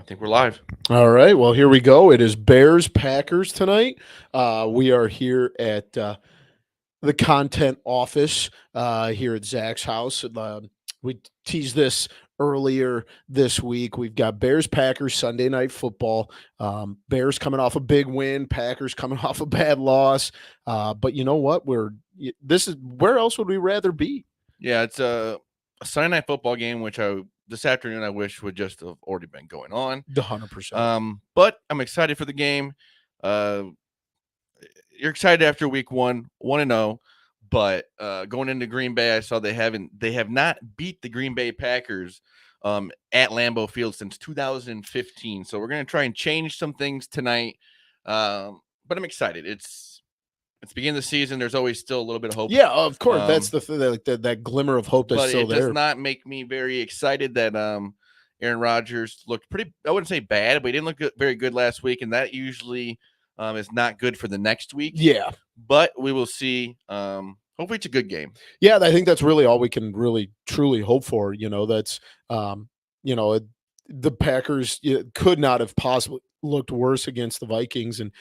think we're live. All right. Well, here we go. It is Bears Packers tonight. We are here at the content office here at Zach's house. We teased this earlier this week. We've got Bears Packers Sunday night football. Bears coming off a big win. Packers coming off a bad loss. But you know what? This is where else would we rather be? Yeah, it's a Sunday night football game, which this afternoon I wish would just have already been going on. 100%. But I'm excited for the game. You're excited after week 1-0, but going into Green Bay, I saw they have not beat the Green Bay Packers at Lambeau Field since 2015. So we're gonna try and change some things tonight. But I'm excited. It's beginning of the season. There's always still a little bit of hope. Yeah, of course. That's the thing, that glimmer of hope that's still there. But it does not make me very excited that Aaron Rodgers looked pretty, I wouldn't say bad, but he didn't look very good last week, and that usually is not good for the next week. Yeah. But we will see. Hopefully it's a good game. Yeah, I think that's really all we can really truly hope for. That's the Packers could not have possibly looked worse against the Vikings, and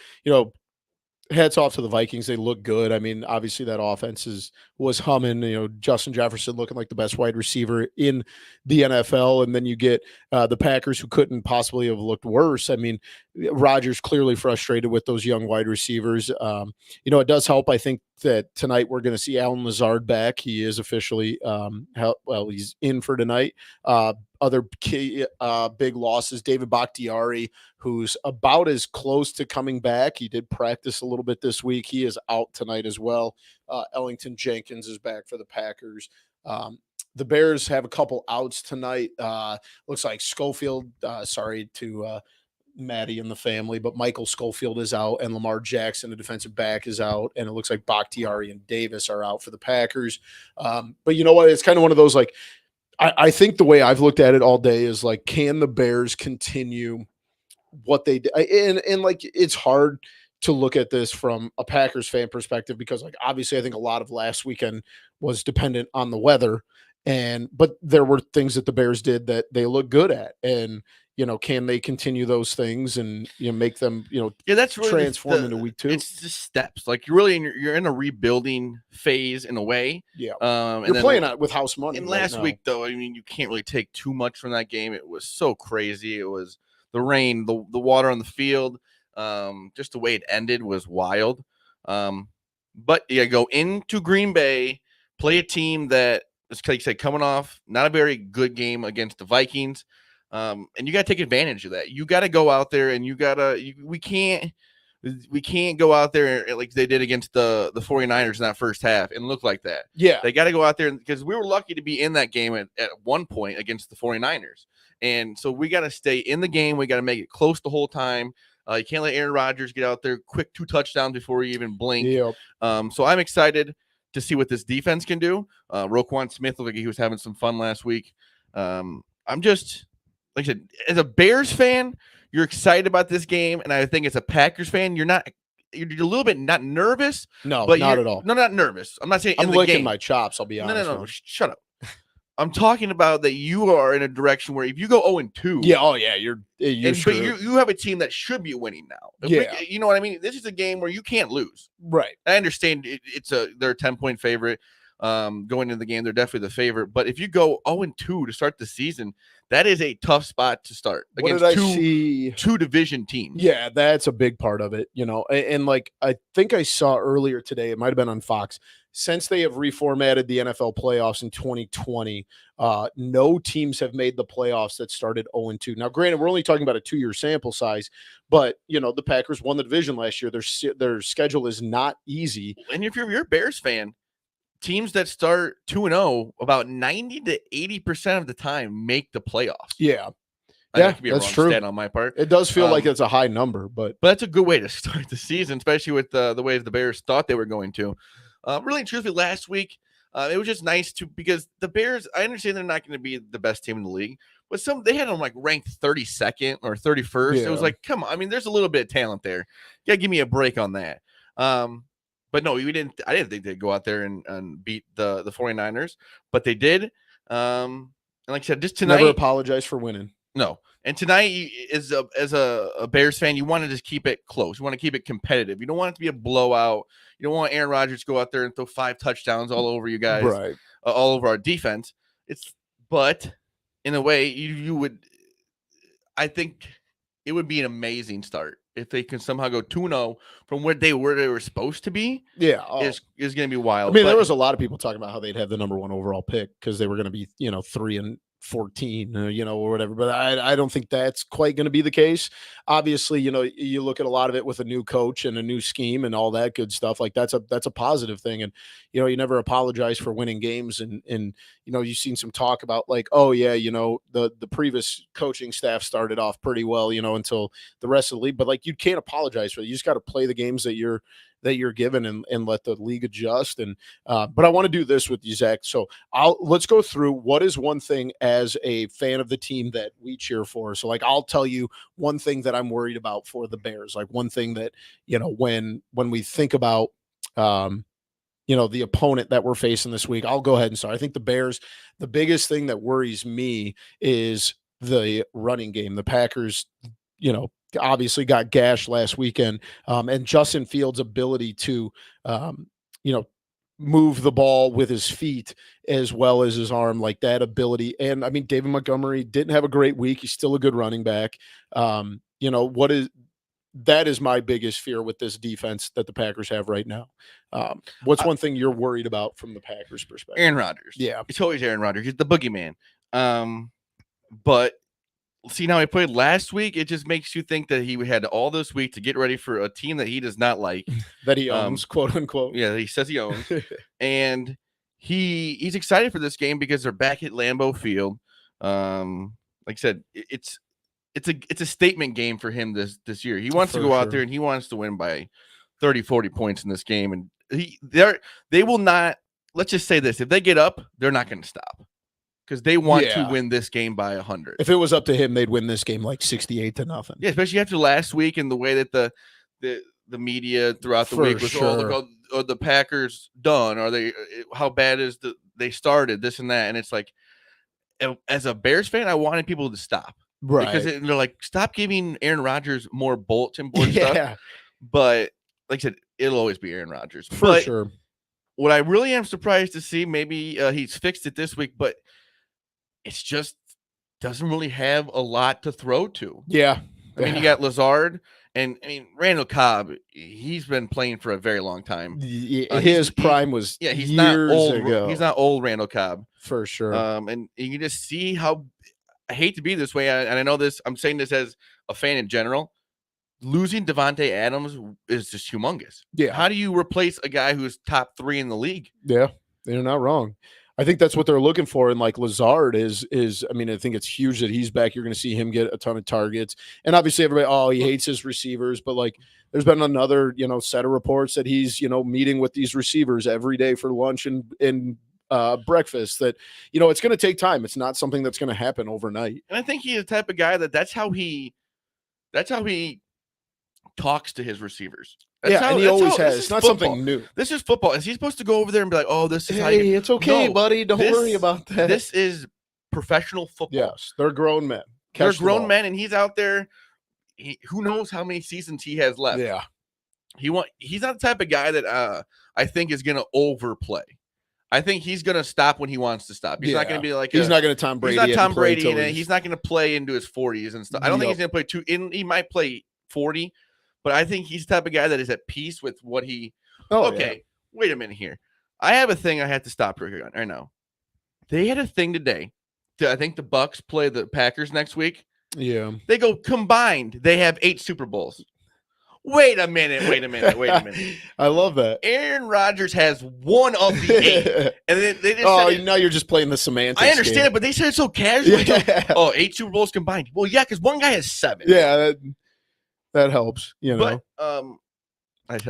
hats off to the Vikings. They look good. I mean, obviously that offense was humming. Justin Jefferson looking like the best wide receiver in the NFL, and then you get the Packers, who couldn't possibly have looked worse. I mean, Rodgers clearly frustrated with those young wide receivers. It does help. I think that tonight we're going to see Allen Lazard back. He is officially he's in for tonight. Other key big losses, David Bakhtiari, who's about as close to coming back. He did practice a little bit this week. He is out tonight as well. Ellington Jenkins is back for the Packers. The Bears have a couple outs tonight. Looks like Schofield, sorry to Maddie and the family, but Michael Schofield is out, and Lamar Jackson, the defensive back, is out, and it looks like Bakhtiari and Davis are out for the Packers. But you know what? It's kind of one of those, like, I think the way I've looked at it all day is like, can the Bears continue what they did? And like, it's hard to look at this from a Packers fan perspective because, like, obviously I think a lot of last weekend was dependent on the weather, but there were things that the Bears did that they look good at, and can they continue those things and make them that's really transform into week 2? It's just steps. Like, you're in a rebuilding phase in a way. Yeah, and you're playing with house money. And last week, though, I mean, you can't really take too much from that game. It was so crazy. It was the rain, the water on the field, just the way it ended was wild. But yeah, go into Green Bay, play a team that, like you said, coming off not a very good game against the Vikings. And you got to take advantage of that. You got to go out there, and we can't go out there like they did against the 49ers in that first half and look like that. Yeah. They got to go out there, because we were lucky to be in that game at one point against the 49ers. And so we got to stay in the game. We got to make it close the whole time. You can't let Aaron Rodgers get out there quick 2 touchdowns before you even blink. Yep. So I'm excited to see what this defense can do. Roquan Smith looked like he was having some fun last week. I'm just, like I said, as a Bears fan, you're excited about this game, and I think as a Packers fan, you're a little bit not nervous. No, but not at all. No, not nervous. I'm not saying I'm in the licking game. my chops. I'll be honest. No. Shut up. I'm talking about that you are in a direction where if you go 0-2, yeah, oh yeah, you're but you have a team that should be winning now. Yeah, you know what I mean. This is a game where you can't lose. Right. I understand they're a 10-point favorite. Going into the game, they're definitely the favorite. But if you go 0-2 to start the season, that is a tough spot to start against two division teams. Yeah, that's a big part of it, And like, I think I saw earlier today, it might have been on Fox, since they have reformatted the NFL playoffs in 2020, no teams have made the playoffs that started 0-2. Now, granted, we're only talking about a 2-year sample size, but the Packers won the division last year. Their schedule is not easy. And if you're a Bears fan, teams that start 2-0 about 90 to 80% of the time make the playoffs. Yeah. That could be a wrong stat on my part. It does feel like it's a high number, but that's a good way to start the season, especially with the way the Bears thought they were going to. Really and truthfully, last week, it was just nice because the Bears, I understand they're not going to be the best team in the league, but they had them like ranked 32nd or 31st. Yeah. It was like, come on. I mean, there's a little bit of talent there. You got to give me a break on that. But no, I didn't think they'd go out there and beat the 49ers, but they did. And like I said, just tonight. Never apologize for winning. No. And tonight, as a Bears fan, you want to just keep it close. You want to keep it competitive. You don't want it to be a blowout. You don't want Aaron Rodgers to go out there and throw 5 touchdowns all over you guys, Right. all over our defense. But in a way, you would. I think it would be an amazing start if they can somehow go 2-0 from where they were supposed to be. Yeah. Is going to be wild. I mean, there was a lot of people talking about how they'd have the number 1 overall pick because they were going to be, 3-14, or whatever. But I don't think that's quite going to be the case. Obviously, you look at a lot of it with a new coach and a new scheme and all that good stuff. Like that's a positive thing. And, you never apologize for winning games. And you've seen some talk about like, oh yeah, the previous coaching staff started off pretty well, until the rest of the league. But like, you can't apologize for it. You just got to play the games that you're given and let the league adjust. And but I want to do this with you, Zach. So let's go through what is one thing as a fan of the team that we cheer for. So like, I'll tell you one thing that I'm worried about for the Bears. Like one thing that, when we think about, the opponent that we're facing this week, I'll go ahead and start. I think the Bears, the biggest thing that worries me is the running game. The Packers, obviously got gashed last weekend, and Justin Fields' ability to, move the ball with his feet as well as his arm, like that ability. And I mean, David Montgomery didn't have a great week. He's still a good running back. That is my biggest fear with this defense that the Packers have right now. What's one thing you're worried about from the Packers perspective? Aaron Rodgers. Yeah. It's always Aaron Rodgers. He's the boogeyman. But seeing how he played last week, it just makes you think that he had all this week to get ready for a team that he does not like. That he owns, quote unquote. Yeah, he says he owns. And he's excited for this game because they're back at Lambeau Field. Like I said, it's a statement game for him this year. He wants to go out there and he wants to win by 30, 40 points in this game. And they will not, let's just say this, if they get up, they're not going to stop. Because they want to win this game by 100. If it was up to him, they'd win this game like 68-0. Yeah, especially after last week and the way that the media throughout the week was, oh, the Packers done, or how bad is they started this and that, and it's like, as a Bears fan, I wanted people to stop, right? Because they're like, stop giving Aaron Rodgers more bulletin board stuff. But like I said, it'll always be Aaron Rodgers for sure. What I really am surprised to see, maybe he's fixed it this week, but it's just doesn't really have a lot to throw to. Yeah. I mean, you got Lazard, and I mean, Randall Cobb, he's been playing for a very long time. His prime was he's years not old ago. He's not old Randall Cobb. For sure. And you can just see how, I hate to be this way, and I know this, I'm saying this as a fan in general, losing Devontae Adams is just humongous. Yeah. How do you replace a guy who's top 3 in the league? Yeah, they're not wrong. I think that's what they're looking for. And like Lazard is, I mean, I think it's huge that he's back. You're going to see him get a ton of targets. And obviously everybody, he hates his receivers, but like there's been another, set of reports that he's, meeting with these receivers every day for lunch and breakfast, that, it's going to take time. It's not something that's going to happen overnight. And I think he's the type of guy that's how he talks to his receivers. And he always has. It's not something new. This is football. Is he supposed to go over there and be like, "Oh, this is how you?" It's okay, buddy. Don't worry about that. This is professional football. Yes, they're grown men. They're grown men, and he's out there. Who knows how many seasons he has left? Yeah, he's not the type of guy that I think is going to overplay. I think he's going to stop when he wants to stop. He's not going to be like he's not going to Tom Brady. He's not Tom Brady, and he's not going to play into his 40s and stuff. I don't think he's going to play he might play 40. But I think he's the type of guy that is at peace with what he. Wait a minute here. I have a thing I have to stop right here. I know. They had a thing today. I think the Bucks play the Packers next week. Yeah. They go combined. They have 8 Super Bowls. Wait a minute. I love that. Aaron Rodgers has 1 of the 8. And they just now you're just playing the semantics. I understand it, but they said it so casually. Yeah. 8 Super Bowls combined. Well, yeah, because one guy has 7. Yeah, that helps, But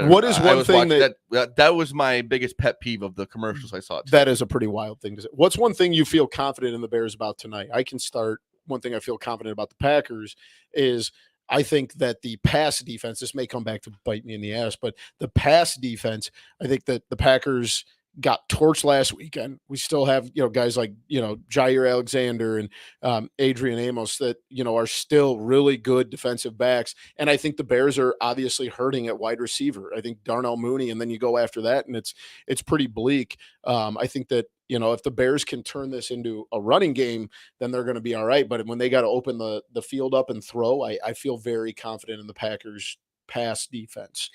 what is one thing that was my biggest pet peeve of the commercials I saw today. That is a pretty wild thing to say. What's one thing you feel confident in the Bears about tonight? I can start. One thing I feel confident about the Packers is I think that the pass defense, this may come back to bite me in the ass, but the pass defense, I think that the Packers got torched last weekend. We still have, guys like, Jair Alexander and Adrian Amos that, are still really good defensive backs. And I think the Bears are obviously hurting at wide receiver. I think Darnell Mooney, and then you go after that, and it's pretty bleak. I think that, if the Bears can turn this into a running game, then they're going to be all right. But when they got to open the field up and throw, I feel very confident in the Packers pass defense.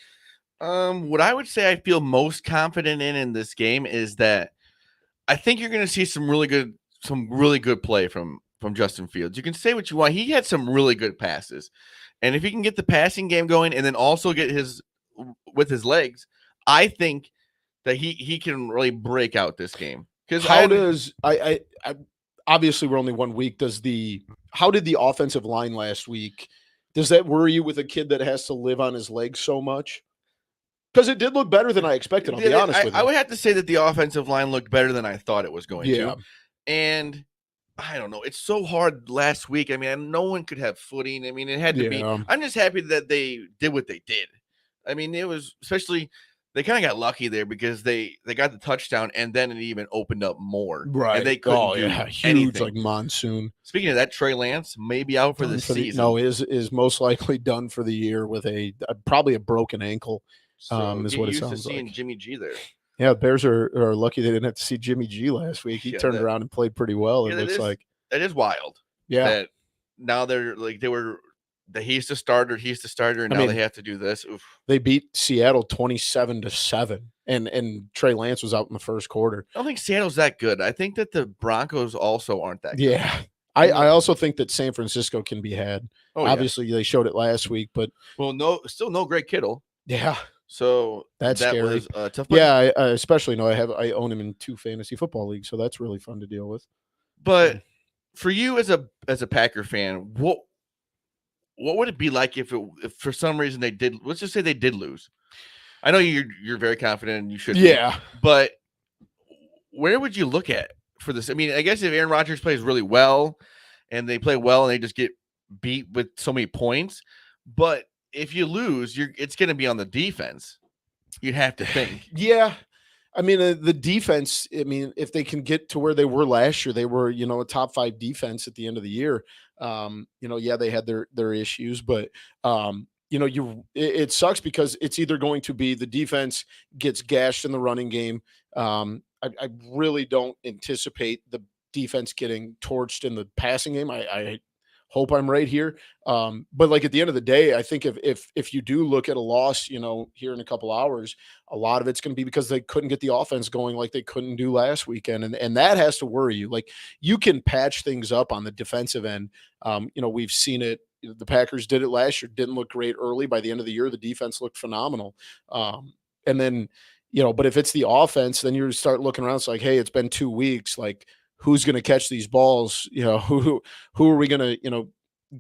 What I would say I feel most confident in this game is that I think you're going to see some really good play from Justin Fields. You can say what you want. He had some really good passes. And if he can get the passing game going and then also get with his legs, I think that he can really break out this game. Because obviously we're only 1 week. How did the offensive line last week? Does that worry you with a kid that has to live on his legs so much? Because it did look better than I expected, I'll be honest with you. I would have to say that the offensive line looked better than I thought it was going to. And I don't know. It's so hard last week. I mean, no one could have footing. I mean, it had to be. I'm just happy that they did what they did. I mean, it was especially they kind of got lucky there because they got the touchdown and then it even opened up more. Right. And they couldn't do huge anything. Like monsoon. Speaking of that, Trey Lance may be out for the season. Is most likely done for the year with probably a broken ankle. Is what it sounds like. Seeing Jimmy G there. Yeah, Bears are lucky they didn't have to see Jimmy G last week. He turned around and played pretty well. It looks like that is wild. Yeah. That now they're like he's the starter, and now they have to do this. Oof. They beat Seattle 27-7, and Trey Lance was out in the first quarter. I don't think Seattle's that good. I think that the Broncos also aren't that good. Yeah. I also think that San Francisco can be had. Obviously, they showed it last week, but still no Greg Kittle. Yeah. So that scary. Was tough. Yeah, I especially know I own him in 2 fantasy football leagues, so that's really fun to deal with. But for you as a Packer fan, what would it be like if for some reason they did? Let's just say they did lose. I know you're very confident and you should. Yeah. Be, but where would you look at for this? I mean, I guess if Aaron Rodgers plays really well and they play well and they just get beat with so many points, but if you lose, it's going to be on the defense. You'd have to think. Yeah. I mean, the defense, if they can get to where they were last year, they were, a top 5 defense at the end of the year. They had their issues, but, it sucks because it's either going to be the defense gets gashed in the running game. I really don't anticipate the defense getting torched in the passing game. I hope I'm right here. But like at the end of the day, I think if you do look at a loss, here in a couple hours, a lot of it's going to be because they couldn't get the offense going like they couldn't do last weekend. And that has to worry you. Like you can patch things up on the defensive end. We've seen it. The Packers did it last year. Didn't look great early. By the end of the year, the defense looked phenomenal. And then, but if it's the offense, then you start looking around. It's like, hey, it's been 2 weeks. Like, who's going to catch these balls? Who are we going to,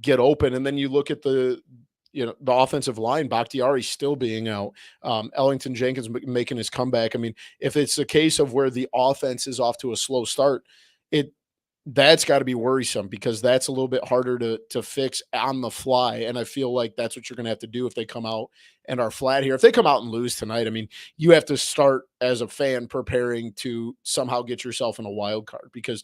get open? And then you look at the offensive line, Bakhtiari still being out, Ellington Jenkins making his comeback. I mean, if it's a case of where the offense is off to a slow start, that's got to be worrisome because that's a little bit harder to fix on the fly. And I feel like that's what you're going to have to do if they come out and are flat here. If they come out and lose tonight, I mean, you have to start as a fan preparing to somehow get yourself in a wild card because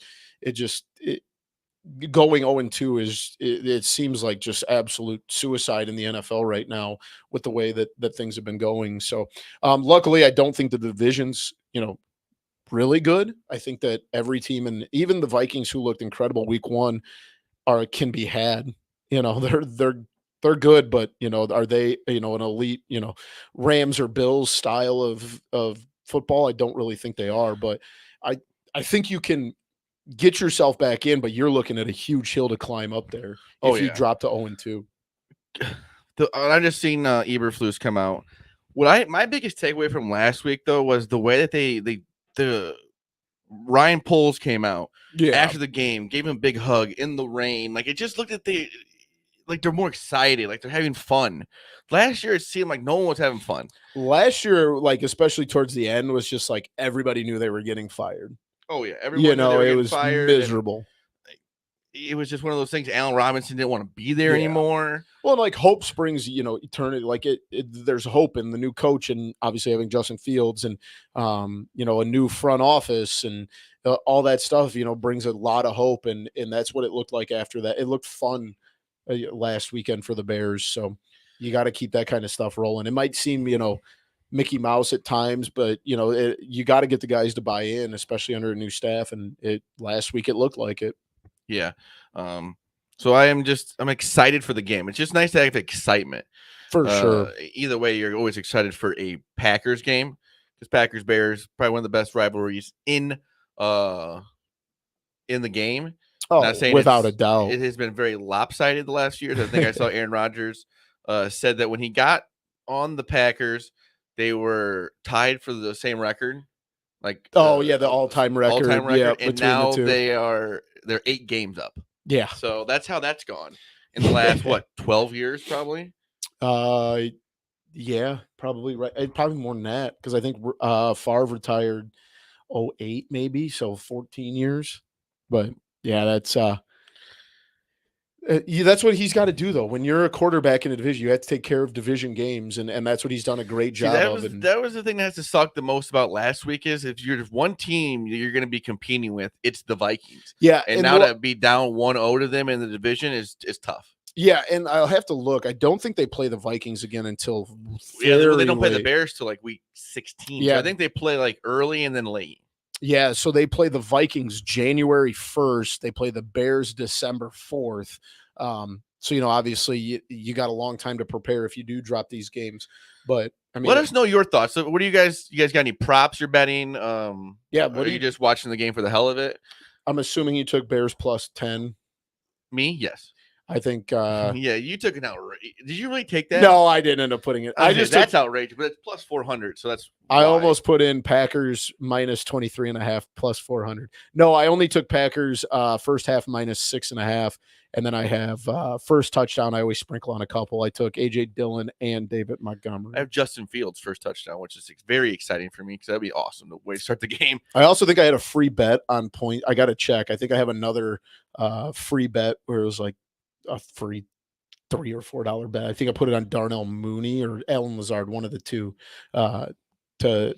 going 0-2 it seems like just absolute suicide in the NFL right now with the way that things have been going. So luckily, I don't think the division's, really good. I think that every team, and even the Vikings, who looked incredible week 1, can be had. They're good, but are they an elite Rams or Bills style of football? I don't really think they are, but I think you can get yourself back in, but you're looking at a huge hill to climb up there if you drop to 0-2. I just seen Eberflus come out. My biggest takeaway from last week though was the way that the Ryan Poles came out after the game, gave him a big hug in the rain. Like it just looked at they're more excited, like they're having fun. Last year it seemed like no one was having fun. Last year, like especially towards the end, was just like everybody knew they were getting fired. Oh yeah, everyone knew they were getting was fired miserable. it was just one of those things. Allen Robinson didn't want to be there anymore. Well, like hope springs, eternity. Like there's hope in the new coach, and obviously having Justin Fields and a new front office and all that stuff. Brings a lot of hope, and that's what it looked like after that. It looked fun last weekend for the Bears. So you got to keep that kind of stuff rolling. It might seem Mickey Mouse at times, but you got to get the guys to buy in, especially under a new staff. And last week it looked like it. Yeah. So I'm excited for the game. It's just nice to have excitement. For sure. Either way, you're always excited for a Packers game because Packers Bears probably one of the best rivalries in the game. Oh, without a doubt. It has been very lopsided the last years. I think I saw Aaron Rodgers said that when he got on the Packers, they were tied for the same record. Like the all-time record. Yeah, and now they're 8 games up. Yeah. So that's how that's gone in the last 12 years probably. Yeah, probably right. Probably more than that because I think Favre retired 2008 maybe, so 14 years. But yeah, that's what he's got to do, though. When you're a quarterback in a division, you have to take care of division games, and that's what he's done a great job of. That was the thing that has to suck the most about last week is if you're one team you're going to be competing with, it's the Vikings. Yeah, and now to be down 1-0 to them in the division is tough. Yeah, and I'll have to look. I don't think they play the Vikings again until they don't play the Bears till like week 16. Yeah, so I think they play like early and then late. Yeah, so they play the Vikings January 1st. They play the Bears December 4th. So, obviously you got a long time to prepare if you do drop these games. But I mean, let us know your thoughts. So what do you guys got any props you're betting? Yeah, what are you just watching the game for the hell of it? I'm assuming you took Bears plus 10. Me? Yes. I think yeah, you took an outrage. Did you really take that? No, I didn't end up putting it. That's outrageous, but it's plus 400, so that's I almost put in Packers minus 23.5 plus 400. No, I only took Packers first half minus 6.5, and then I have first touchdown. I always sprinkle on a couple. I took AJ Dillon and David Montgomery. I have Justin Fields first touchdown, which is very exciting for me because that'd be awesome the way to start the game. I also think I had a free bet on point. I got to check. I think I have another free bet where it was like a free $3 or $4 bet. I think I put it on Darnell Mooney or Allen Lazard, one of the two, to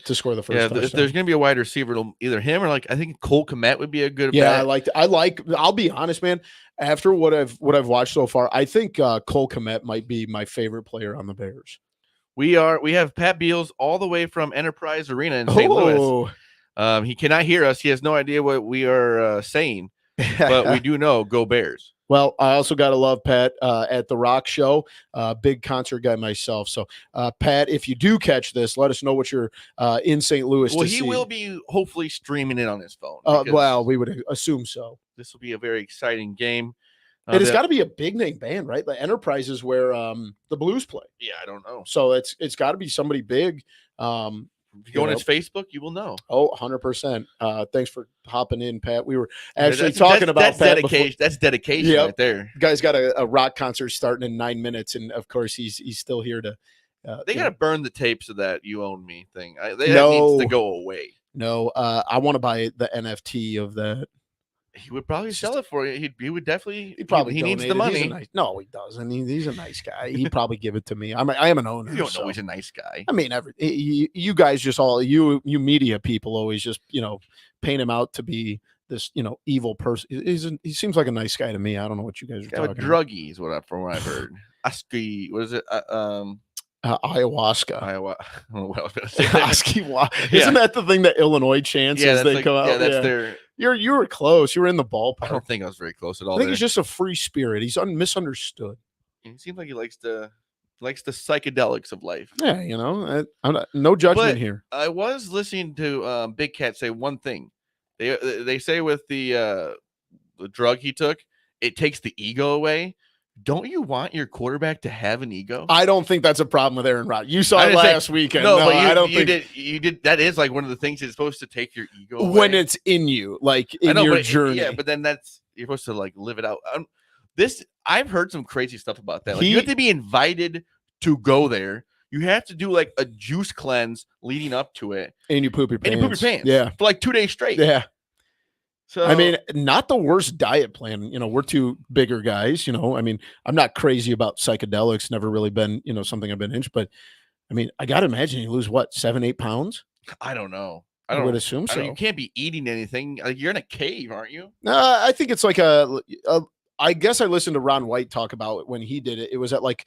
score the first touchdown. If there's going to be a wide receiver, either him or I think Cole Kmet would be a good bet. I'll be honest, man. After what I've watched so far, I think Cole Kmet might be my favorite player on the Bears. We have Pat Beals all the way from Enterprise Arena in St. Louis. He cannot hear us. He has no idea what we are saying, but we do know go Bears. Well, I also got to love Pat at the Rock Show. Big concert guy myself. So, Pat, if you do catch this, let us know what you're in St. Louis to see. Well, he will be hopefully streaming it on his phone. Well, we would assume so. This will be a very exciting game. And it's got to be a big name band, right? The Enterprise is where the Blues play. Yeah, I don't know. So it's got to be somebody big. If you go on his Facebook, you will know. Oh, 100%. Thanks for hopping in, Pat. We were actually talking about that's Pat dedication. Before. That's dedication right there. The guy's got a rock concert starting in 9 minutes, and of course he's still here to. They got to burn the tapes of that "You Own Me" thing. That needs to go away. No, I want to buy the NFT of that. He would probably sell it for you. He would definitely. He needs the it. money. No, he doesn't. He's a nice guy. He'd probably give it to me. I am an owner. You don't know he's a nice guy. I mean, you guys just all you media people always just paint him out to be this evil person. He seems like a nice guy to me. I don't know what you guys are talking about. Druggie is from what I've heard. Aski, what is it? Ayahuasca. Isn't that the thing that Illinois chants as they come out? Yeah, that's their. You were close. You were in the ballpark. I don't think I was very close at all. I think he's just a free spirit. He's misunderstood. He seems like he likes the psychedelics of life. Yeah, no judgment here. I was listening to Big Cat say one thing. They say with the drug he took, it takes the ego away. Don't you want your quarterback to have an ego? I don't think that's a problem with Aaron Rodgers. You saw it last weekend. No, but I don't think you did. That is like one of the things it's supposed to take your ego away. When it's in you, like in your journey. Yeah, but then you're supposed to like live it out. I've heard some crazy stuff about that. Like you have to be invited to go there. You have to do like a juice cleanse leading up to it, and you poop your pants. Yeah, for like 2 days straight. Yeah. So I mean, not the worst diet plan. You know, we're two bigger guys. You know, I mean, I'm not crazy about psychedelics. Never really been, you know, something I've been into. But I mean, I got to imagine you lose what, 7, 8 pounds? I don't know. I would assume I don't. You so. can't be eating anything. Like, you're in a cave, aren't you? I think it's like I guess I listened to Ron White talk about it when he did it. It was at like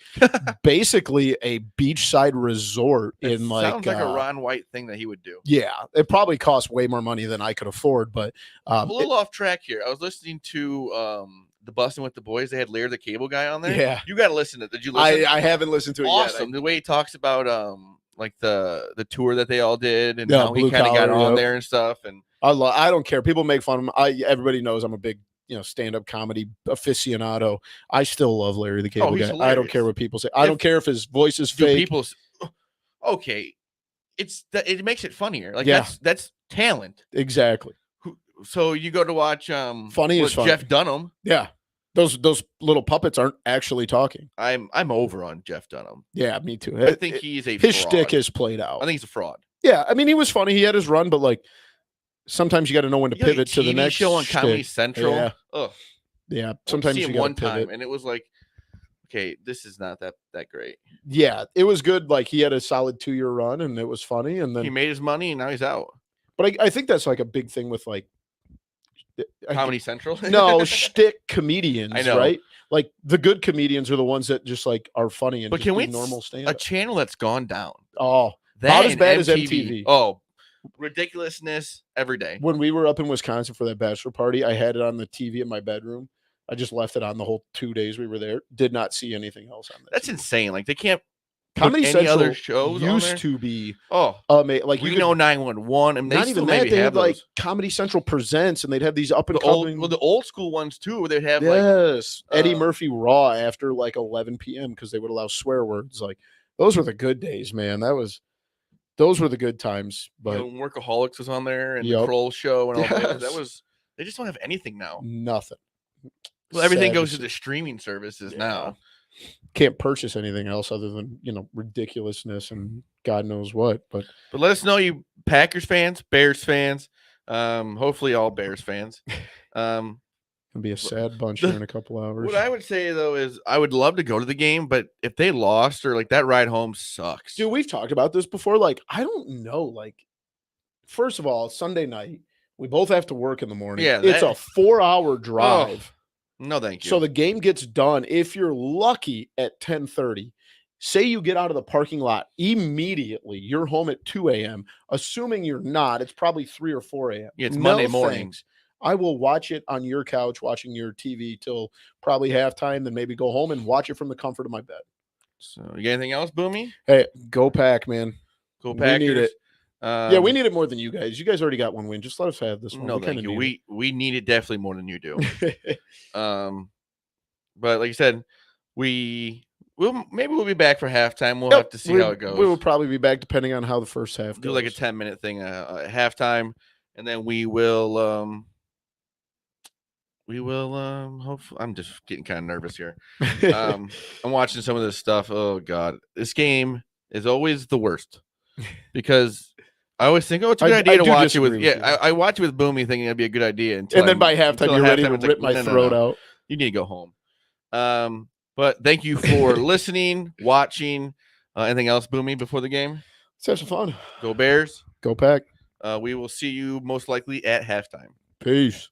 basically a beachside resort in like sounds like a Ron White thing that he would do. Yeah, it probably cost way more money than I could afford, but I'm a little off track here. I was listening to the Bustin' with the Boys. They had Larry the Cable Guy on there. Yeah, you got to listen to it. Did you listen? I haven't listened to it awesome. yet. The way he talks about like the tour that they all did and Yeah, how he kind of got on there and stuff. And I don't care. People make fun of him. Everybody knows I'm a big, you know, stand-up comedy aficionado. I still love Larry the Cable Guy. Hilarious. I don't care what people say. I don't care if his voice is fake. Okay, it makes it funnier. Like, that's talent. Exactly. So you go to watch funny Jeff Dunham. Yeah. Those little puppets aren't actually talking. I'm over on Jeff Dunham. Yeah, me too. I think he's a his fraud. shtick is played out. I think he's a fraud. Yeah, I mean, he was funny. He had his run, but like sometimes you got to know when to pivot to the next show on Comedy Central. Yeah. Ugh. Yeah. Sometimes you got one time, and it was like, okay, this is not that great. Yeah, it was good. Like, he had a solid 2-year run, and it was funny. And then he made his money, and now he's out. But I think that's like a big thing with like Comedy Central. No, shtick comedians, I know. Right? Like, the good comedians are the ones that just like are funny and but just can we normal stand a channel that's gone down? Oh, that about as bad MTV. as MTV. Oh, ridiculousness every day. When we were up in Wisconsin for that bachelor party, I had it on the TV in my bedroom. I just left it on the whole 2 days we were there. Did not see anything else on that. That's TV. insane. Like, they can't. Comedy any Central other shows used to be like Reno 911. I mean, not even that. They had like Comedy Central Presents, and they'd have these up and coming. The old school ones too. Where they'd have Eddie Murphy Raw after like 11 p.m. because they would allow swear words. Like, those were the good days, man. Those were the good times. But Workaholics was on there, and the Kroll Show, and all that. That was. They just don't have anything now. Nothing. Well, everything goes to the streaming services now. Can't purchase anything else other than, you know, ridiculousness and God knows what. But let us know, you Packers fans, Bears fans, hopefully all Bears fans. It'll be a sad bunch here in a couple hours. What I would say though is I would love to go to the game, but if they lost or like that ride home sucks. Dude, we've talked about this before. Like, I don't know. Like, first of all, Sunday night, we both have to work in the morning. Yeah, it's a 4-hour drive. No, thank you. So the game gets done, if you're lucky, at 10:30. Say you get out of the parking lot immediately, you're home at 2 a.m. Assuming you're not, it's probably 3 or 4 a.m. Yeah, it's Monday morning. Thanks. I will watch it on your couch, watching your TV till probably halftime, then maybe go home and watch it from the comfort of my bed. So, you got anything else, Boomy? Hey, go Pack, man. Go Packers. We need it. Yeah, we need it more than you guys. You guys already got one win. Just let us have this one. No, thank you. We need it definitely more than you do. But like you said, maybe we'll be back for halftime. We'll have to see how it goes. We will probably be back depending on how the first half goes. Do like a 10-minute thing at halftime, and then we will hopefully. I'm just getting kind of nervous here. I'm watching some of this stuff. Oh God, this game is always the worst because I always think, it's a good idea to watch it with. I watch it with Boomy, thinking it'd be a good idea, and then by halftime you're ready to rip my throat out. You need to go home. But thank you for listening, watching. Anything else, Boomy, before the game? Let's have some fun. Go Bears. Go Pack. We will see you most likely at halftime. Peace.